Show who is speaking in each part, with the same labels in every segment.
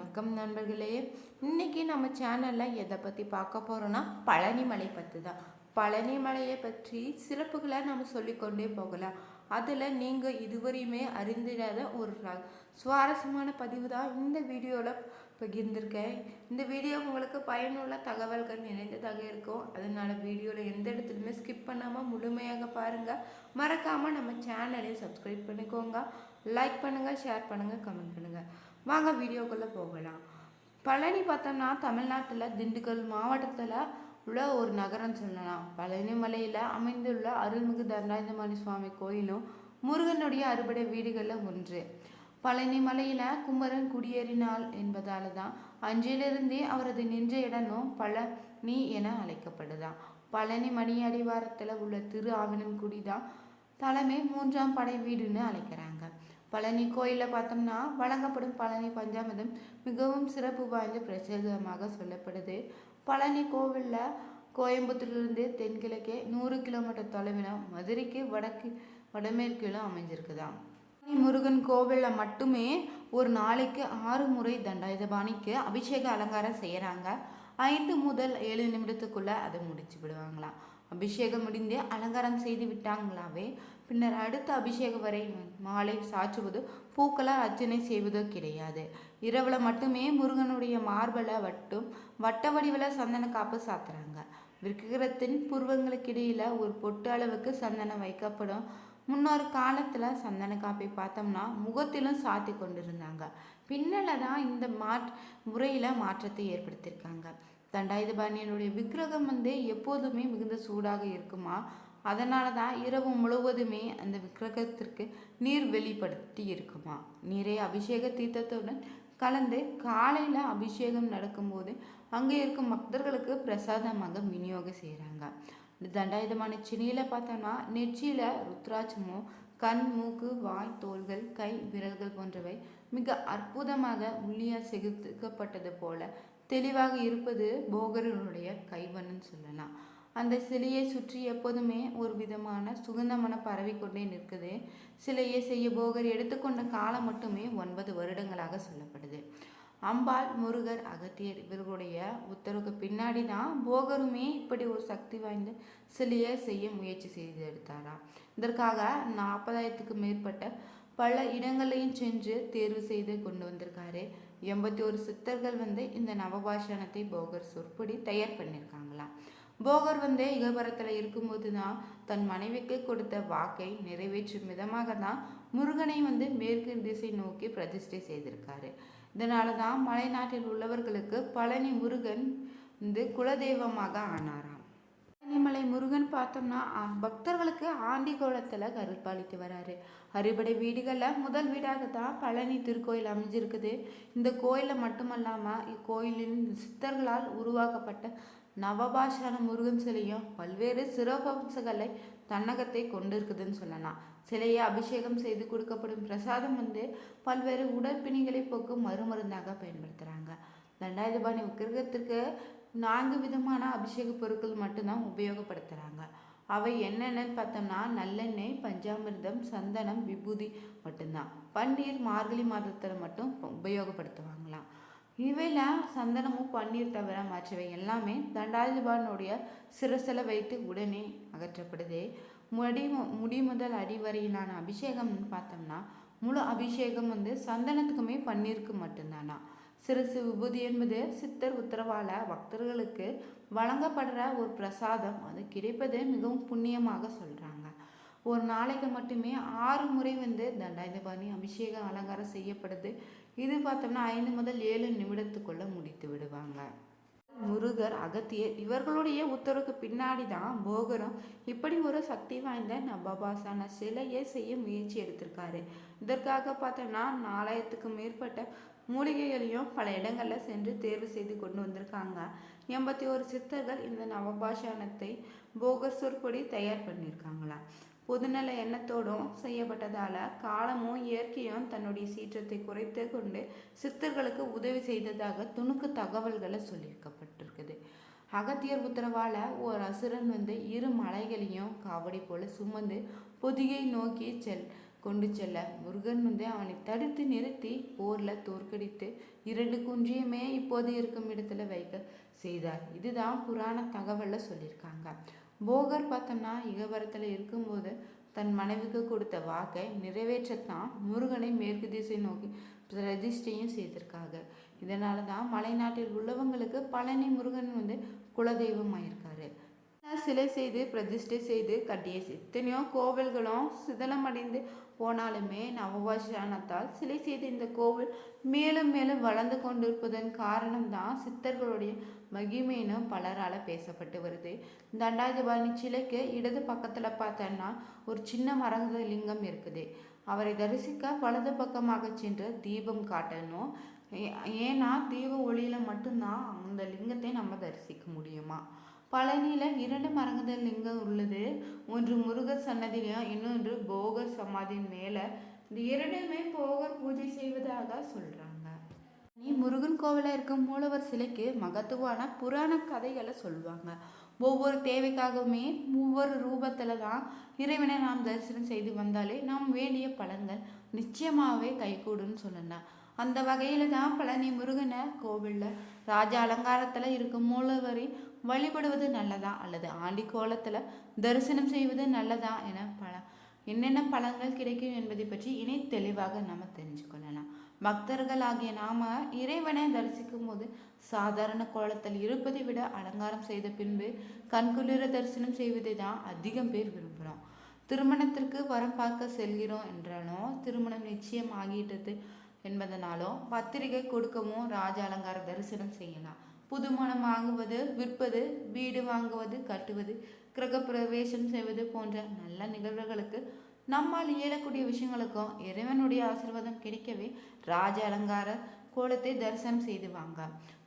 Speaker 1: வணக்கம் நண்பர்களே. இன்னைக்கு நம்ம சேனலில் எதை பற்றி பார்க்க போகிறோன்னா பழனி மலை பற்றி தான். பழனி மலையை பற்றி சிறப்புகளை நம்ம சொல்லிக்கொண்டே போகலாம். அதில் நீங்கள் இதுவரையுமே அறிந்திடாத ஒரு சுவாரஸ்யமான பதிவு தான் இந்த வீடியோவில் பகிர்ந்திருக்கேன். இந்த வீடியோ உங்களுக்கு பயனுள்ள தகவல்கள் நிறைந்ததாக இருக்கும். அதனால் வீடியோவில் எந்த இடத்துலையுமே ஸ்கிப் பண்ணாமல் முழுமையாக பாருங்கள். மறக்காமல் நம்ம சேனலை சப்ஸ்கிரைப் பண்ணிக்கோங்க. லைக் பண்ணுங்கள், ஷேர் பண்ணுங்கள், கமெண்ட் பண்ணுங்கள். வாங்க வீடியோக்குள்ளே போகலாம். பழனி பார்த்தோம்னா தமிழ்நாட்டில் திண்டுக்கல் மாவட்டத்தில் உள்ள ஒரு நகரம் சொல்லலாம். பழனி மலையில் அமைந்துள்ள அருள்மிகு தண்டாயுதபாணி சுவாமி கோயிலும் முருகனுடைய அறுபடை வீடுகளில் ஒன்று. பழனி மலையில் குமரன் குடியேறினாள் என்பதால் தான் அன்றிலிருந்தே அவரது நின்ற இடமும் பழனி என அழைக்கப்படுதான். பழனி மணி அடிவாரத்தில் உள்ள திரு ஆவினன்குடி தான் தலைமை 3ஆம் படை வீடுன்னு அழைக்கிறாங்க. பழனி கோயிலில் பார்த்தோம்னா வழங்கப்படும் பழனி பஞ்சாமிர்தம் மிகவும் சிறப்பு வாய்ந்த பிரத்யேகமாக சொல்லப்படுது. பழனி கோவிலில் கோயம்புத்தூரிலிருந்து தென்கிழக்கே 100 கிலோமீட்டர் தொலைவில் மதுரைக்கு வடமேற்கிலும் அமைஞ்சிருக்குதாம். முருகன் கோவிலில் மட்டுமே ஒரு நாளைக்கு 6 முறை தண்டாயுதபாணிக்கு அபிஷேக அலங்காரம் செய்கிறாங்க. 5 முதல் 7 நிமிடத்துக்குள்ளே அதை முடிச்சு விடுவாங்களாம். அபிஷேகம் முடிந்து அலங்காரம் செய்து விட்டாங்களாவே பின்னர் அடுத்த அபிஷேகம் வரை மாலை சாற்றுவதோ பூக்களை அர்ச்சனை செய்வதோ கிடையாது. இரவில் மட்டுமே முருகனுடைய மார்பலை வட்ட வடிவில் சந்தன காப்பு சாத்துறாங்க. விக்கிரகத்தின் புருவங்களுக்கு இடையில ஒரு பொட்டு அளவுக்கு சந்தனம் வைக்கப்படும். முன்னொரு காலத்தில் சந்தன காப்பை பார்த்தோம்னா முகத்திலும் சாத்தி கொண்டிருந்தாங்க. பின்னல தான் இந்த முறையில் மாற்றத்தை ஏற்படுத்தியிருக்காங்க. தண்டாயுதபாணியனுடைய விக்கிரகம் எப்போதுமே மிகுந்த சூடாக இருக்குமா. அதனால தான் இரவு முழுவதுமே அந்த விக்கிரகத்திற்கு நீர் வெளிப்படுத்தி இருக்குமா. நீரை அபிஷேக தீர்த்தத்துடன் கலந்து காலையில் அபிஷேகம் நடக்கும்போது அங்கே இருக்கும் பக்தர்களுக்கு பிரசாதமாக விநியோகம் செய்கிறாங்க. தண்டாயுதபாணி சினியில் பார்த்தோம்னா நெற்றியில் ருத்ராட்சமோ கண், மூக்கு, வாய், தோள்கள், கை, விரல்கள் போன்றவை மிக அற்புதமாக உள்ளியால் செதுக்கப்பட்டது போல தெளிவாக இருப்பது போகரனுடைய கைவண்ணன்னு சொல்லலாம். அந்த சிலையை சுற்றி எப்போதுமே ஒரு விதமான சுகந்தமன பரவி கொண்டே நிற்குது. சிலையை செய்ய போகர் எடுத்துக்கொண்ட காலம் மட்டுமே 9 வருடங்களாக சொல்லப்படுது. அம்பாள், முருகர், அகத்தியர் இவர்களுடைய உத்தரவுக்கு பின்னாடி தான் போகருமே இப்படி ஒரு சக்தி வாய்ந்த சிலையை செய்ய முயற்சி செய்து எடுத்தாராம். இதற்காக 40,000க்கும் மேற்பட்ட பல இடங்களையும் சென்று தேர்வு செய்து கொண்டு வந்திருக்காரு. 81 சித்தர்கள் இந்த நவபாஷணத்தை போகர் சொற்படி தயார் பண்ணியிருக்காங்களாம். போகர் இகபரத்தில் இருக்கும்போது தான் தன் மனைவிக்கு கொடுத்த வாக்கை நிறைவேற்றும் விதமாக தான் முருகனை மேற்கு திசை நோக்கி பிரதிஷ்டை செய்திருக்காரு. இதனால தான் மலைநாட்டில் உள்ளவர்களுக்கு பழனி முருகன் குலதெய்வமாக ஆனாராம். பழனிமலை முருகன் பார்த்தோம்னா பக்தர்களுக்கு ஆண்டி கோலத்தில் கருப்பாளித்து வராரு. அறுபடை வீடுகளில் முதல் வீடாக தான் பழனி திருக்கோயில் அமைஞ்சிருக்குது. இந்த கோயிலில் மட்டுமல்லாமல் இக்கோயிலின் சித்தர்களால் உருவாக்கப்பட்ட நவபாஷான முருகன் சிலையும் பல்வேறு சிறப்பம்சங்களை தன்னகத்தை கொண்டிருக்குதுன்னு சொல்லலாம். சிலையை அபிஷேகம் செய்து கொடுக்கப்படும் பிரசாதம் பல்வேறு உடற்பிணிகளை போக்கும் மறுமருந்தாக பயன்படுத்துகிறாங்க. தண்டாயுதபாணி விக்கிரகத்திற்கு 4 விதமான அபிஷேக பொருட்கள் மட்டும்தான் உபயோகப்படுத்துகிறாங்க. அவை என்னென்னு பார்த்தோம்னா நல்லெண்ணெய், பஞ்சாமிர்தம், சந்தனம், விபூதி மட்டும்தான். பன்னீர் மார்கழி மாதத்தில் மட்டும் உபயோகப்படுத்துவாங்களாம். இவையில் சந்தனமும் பன்னீர் தவிர மற்றவை எல்லாமே தண்டாயுதபாணியுடைய சிரசில் வைத்து உடனே அகற்றப்படுது. முடி முதல் அடி வரையிலான அபிஷேகம் பார்த்தோம்னா முழு அபிஷேகம் சந்தனத்துக்குமே பன்னீருக்கு மட்டும்தானா. சிறுசு விபூதி என்பது சித்தர் உத்தரவால பக்தர்களுக்கு வழங்கப்படுற ஒரு பிரசாதம். அது கிடைப்பது மிகவும் புண்ணியமாக சொல்கிறாங்க. ஒரு நாளைக்கு மட்டுமே 6 முறை தண்டாயுதபாணி அபிஷேகம் அலங்காரம் செய்யப்படுது. இது பார்த்தோம்னா 5 முதல் 7 நிமிடத்துக்குள்ள முடித்து விடுவாங்க. முருகர், அகத்தியர் இவர்களுடைய உத்தரவுக்கு பின்னாடி தான் போகரும் இப்படி ஒரு சக்தி வாய்ந்த நவபாஷான சிலையை செய்ய முயற்சி எடுத்திருக்காரு. இதற்காக பார்த்தோம்னா 4000க்கும் மேற்பட்ட மூலிகைகளையும் பல இடங்களில் சென்று தேர்வு செய்து கொண்டு வந்திருக்காங்க. 81 சித்தர்கள் இந்த நவபாஷானத்தை போகர் சொற்படி தயார் பண்ணியிருக்காங்களா. பொதுநல எண்ணத்தோடும் செய்யப்பட்டதால் காலமும் இயற்கையும் தன்னுடைய சீற்றத்தை குறைத்து கொண்டு சித்தர்களுக்கு உதவி செய்ததாக துணுக்கு தகவல்களை சொல்லியிருக்கப்பட்டிருக்குது. அகத்தியர் உத்தரவால ஒரு அசுரன் 2 மலைகளையும் காவடி போல சுமந்து பொதிகை நோக்கி கொண்டு செல்ல முருகன் அவனை தடுத்து நிறுத்தி போரில் தோற்கடித்து 2 குன்றியுமே இப்போது இருக்கும் இடத்துல வைக்க செய்தார். இதுதான் புராண தகவலில் சொல்லியிருக்காங்க. போகர் பார்த்தோம்னா இகவரத்தில் இருக்கும்போது தன் மனைவிக்கு கொடுத்த வாக்கை நிறைவேற்றத்தான் முருகனை மேற்கு திசை நோக்கி பிரதிஷ்டையும் செய்திருக்காங்க. இதனால தான் மலைநாட்டில் உள்ளவங்களுக்கு பழனி முருகன் குலதெய்வம் ஆயிருக்காரு. சிலை செய்து பிரதிஷ்டை செய்து கட்டிய எத்தனையோ கோவில்களும் சிதலமடைந்து போனாலுமே நவபாஷானத்தால் சிலை செய்த இந்த கோவில் மேலும் மேலும் வளர்ந்து கொண்டிருப்பதன் காரணம்தான் சித்தர்களுடைய மகிமையினும் பலரால் பேசப்பட்டு வருது. தண்டாயுதபாணி சிலைக்கு இடது பக்கத்தில் பார்த்தோன்னா ஒரு சின்ன மரகத லிங்கம் இருக்குது. அவரை தரிசிக்க வலது பக்கமாக சென்று தீபம் காட்டணும். ஏன்னா தீப ஒளியில மட்டும்தான் அந்த லிங்கத்தை நம்ம தரிசிக்க முடியுமா. பழனியில் 2 மரகத லிங்கம் உள்ளது. ஒன்று முருகர் சன்னதியிலையும் இன்னொன்று போகர் சமாதியின் மேலே. இந்த 2மே போகர் பூஜை செய்வதாக சொல்கிறாங்க. முருகன் கோவிலில் இருக்கும் மூலவர் சிலைக்கு மகத்துவான புராண கதைகளை சொல்லுவாங்க. ஒவ்வொரு தேவைக்காகவுமே ஒவ்வொரு ரூபத்தில் தான் இறைவனை நாம் தரிசனம் செய்து வந்தாலே நாம் வேண்டிய பலன்கள் நிச்சயமாகவே கைகூடுன்னு சொல்லலாம். அந்த வகையில் தான் பழனி முருகனை கோவிலில் ராஜ அலங்காரத்தில் இருக்கும் மூலவரை வழிபடுவது நல்லதா அல்லது ஆண்டி கோலத்தில் தரிசனம் செய்வது நல்லதா என என்னென்ன பலன்கள் கிடைக்கும் என்பதை பற்றி இனி தெளிவாக நம்ம தெரிஞ்சுக்கொள்ளலாம். பக்தர்கள் ஆகிய நாம இறைவனை தரிசிக்கும் போது சாதாரண கோலத்தில் இருப்பதை விட அலங்காரம் செய்த பின்பு கண்குளிர தரிசனம் செய்வதை தான் அதிகம் பேர் விரும்புகிறோம். திருமணத்திற்கு வரம் பார்க்க செல்கிறோம் என்றாலும் திருமணம் நிச்சயம் ஆகிட்டது என்பதனாலும் பத்திரிகை கொடுக்கவும் ராஜ அலங்கார தரிசனம் செய்யலாம். புதுமணம் வாங்குவது, விற்பது, வீடு வாங்குவது, கட்டுவது, கிரக பிரவேசம் செய்வது போன்ற நல்ல நிகழ்வுகளுக்கு நம்மால் இயலக்கூடிய விஷயங்களுக்கும் இறைவனுடைய ஆசீர்வாதம் கிடைக்கவே ராஜ அலங்கார கோலத்தை தரிசனம் செய்துவாங்க.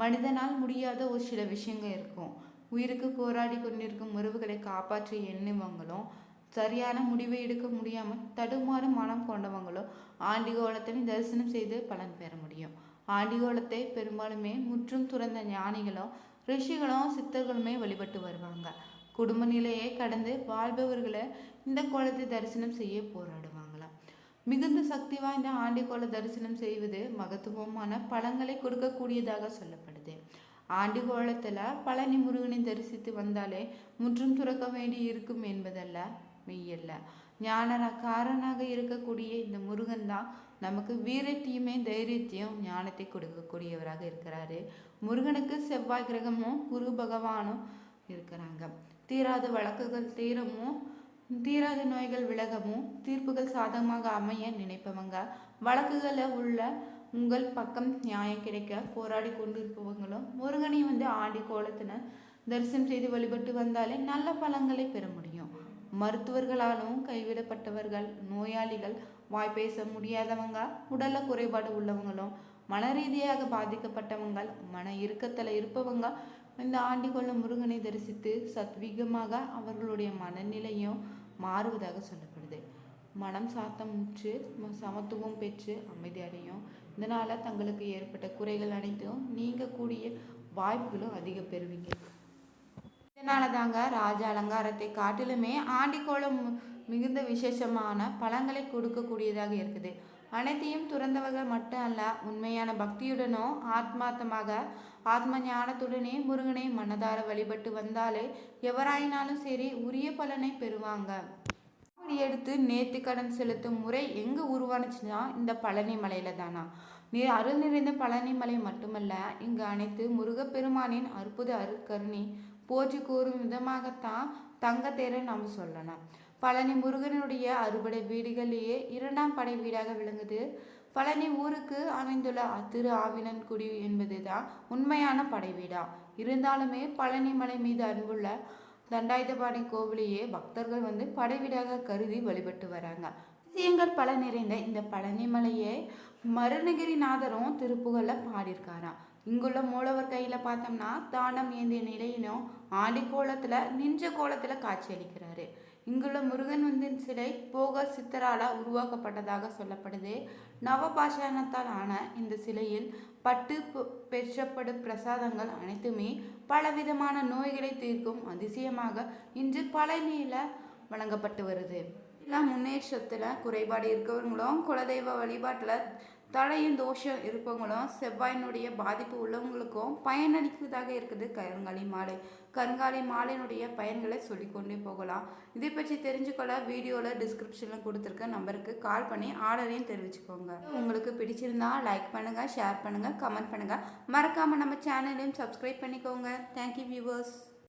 Speaker 1: மனிதனால் முடியாத ஒரு சில விஷயங்கள் இருக்கும். உயிருக்கு போராடி கொண்டிருக்கும் உறவுகளை காப்பாற்றி எண்ணுவங்களும் சரியான முடிவை எடுக்க முடியாமல் தடுமாறும் மனம் கொண்டவங்களும் ஆண்டிகோலத்தினை தரிசனம் செய்து பலன் பெற முடியும். ஆண்டிகோலத்தை பெரும்பாலுமே முற்றும் துறந்த ஞானிகளும் ரிஷிகளும் சித்தர்களுமே வழிபட்டு வருவாங்க. குடும்ப நிலையை கடந்து வாழ்பவர்களை இந்த கோலத்தை தரிசனம் செய்ய போராடுவாங்களாம். மிகுந்த சக்தி வாய்ந்த ஆண்டிகோல தரிசனம் செய்வது மகத்துவமான பலன்களை கொடுக்கக்கூடியதாக சொல்லப்படுது. ஆண்டிகோலத்தில் பழனி முருகனை தரிசித்து வந்தாலே முற்றும் துறக்க வேண்டி இருக்கும் என்பதல்ல, மெய்யல்ல. ஞானக்காரனாக இருக்கக்கூடிய இந்த முருகன் தான் நமக்கு வீரத்தையுமே தைரியத்தையும் ஞானத்தை கொடுக்கக்கூடியவராக இருக்கிறாரு. முருகனுக்கு செவ்வாய் கிரகமும் குரு பகவானும் இருக்கிறாங்க. தீராத வழக்குகள் தீரமும் தீராத நோய்கள் விலகவும் தீர்ப்புகள் சாதகமாக அமைய நினைப்பவங்க, வழக்குகளில் உள்ள உங்கள் பக்கம் நியாயம் கிடைக்க போராடி கொண்டிருப்பவங்களும் முருகனை ஆண்டி கோலத்தின தரிசனம் செய்து வழிபட்டு வந்தாலே நல்ல பலன்களை பெற முடியும். மருத்துவர்களாலும் கைவிடப்பட்டவர்கள், நோயாளிகள், வாய் பேச முடியாதவங்க, உடல்ல குறைபாடு உள்ளவங்களும், மன ரீதியாக பாதிக்கப்பட்டவங்க, மன இறுக்கத்தில் இருப்பவங்க இந்த ஆண்டிகொள்ள முருகனை தரிசித்து சத்வீகமாக அவர்களுடைய மனநிலையும் மாறுவதாக சொல்லப்படுது. மனம் சாத்தம் முற்று சமத்துவம் பெற்று அமைதி அடையும். இதனால தங்களுக்கு ஏற்பட்ட குறைகள் அனைத்தும் நீங்கக்கூடிய வாய்ப்புகளும் அதிக பெறுவீங்க. இதனால தாங்க ராஜ அலங்காரத்தை காட்டிலுமே ஆண்டிக்கோலம் மிகுந்த விசேஷமான பலன்களை கொடுக்கக்கூடியதாக இருக்குது. அனைத்தையும் துறந்தவர்கள் மட்டும் அல்ல, உண்மையான பக்தியுடனோ ஆத்மார்த்தமாக ஆத்ம ஞானத்துடனே முருகனை மனதார வழிபட்டு வந்தாலே எவராயினாலும் சரி உரிய பலனை பெறுவாங்க. எடுத்து நேர்த்தி கடன் செலுத்தும் முறை எங்கே உருவானுச்சுன்னா இந்த பழனி மலையில தானா. அருள் நிறைந்த பழனி மலை மட்டுமல்ல, இங்கு அனைத்து முருகப்பெருமானின் அற்புத அருட்கருணை போற்றி கூறும் விதமாகத்தான் தங்கத்தேரை நாம் சொல்லலாம். பழனி முருகனுடைய அறுபடை வீடுகளிலேயே 2ஆம் படை வீடாக விளங்குது. பழனி ஊருக்கு அமைந்துள்ள திரு ஆவினன்குடி என்பது தான் உண்மையான படை வீடா. இருந்தாலுமே பழனி மலை மீது அன்புள்ள தண்டாயுதபாணி கோவிலையே பக்தர்கள் படை வீடாக கருதி வழிபட்டு வராங்க. விஷயங்கள் பல நிறைந்த இந்த பழனி மலையை மருணகிரிநாதரும் திருப்புகள்ல பாடியிருக்காராம். இங்குள்ள மூலவர் கையில பார்த்தோம்னா தானம் ஏந்திய நிலையிலும் ஆண்டி கோலத்துல நின்ற கோலத்துல காட்சி அளிக்கிறாரு. இங்குள்ள முருகன் சிலை போகர் சித்தரால உருவாக்கப்பட்டதாக சொல்லப்படுது. நவபாஷாணத்தால் ஆன இந்த சிலையில் பட்டு பெற்றப்படும் பிரசாதங்கள் அனைத்துமே பலவிதமான நோய்களை தீர்க்கும் அதிசயமாக இன்று பழனியில வழங்கப்பட்டு வருது. எல்லாம் முன்னேற்றத்தில் குறைபாடு இருக்கிறவங்களும் குலதெய்வ வழிபாட்டில் தடையும் தோஷம் இருப்பவங்களும் செவ்வாயினுடைய பாதிப்பு உள்ளவங்களுக்கும் பயனளிக்கிறதாக இருக்குது கருங்காலி மாலை. கருங்காலி மாலையினுடைய பயன்களை சொல்லிக்கொண்டே போகலாம். இதை பற்றி தெரிஞ்சுக்கொள்ள வீடியோவில் டிஸ்கிரிப்ஷனில் கொடுத்துருக்க நம்பருக்கு கால் பண்ணி ஆர்டரையும் தெரிவிச்சுக்கோங்க. உங்களுக்கு பிடிச்சிருந்தா லைக் பண்ணுங்கள், ஷேர் பண்ணுங்கள், கமெண்ட் பண்ணுங்கள். மறக்காமல் நம்ம சேனலையும் சப்ஸ்கிரைப் பண்ணிக்கோங்க. Thank you viewers.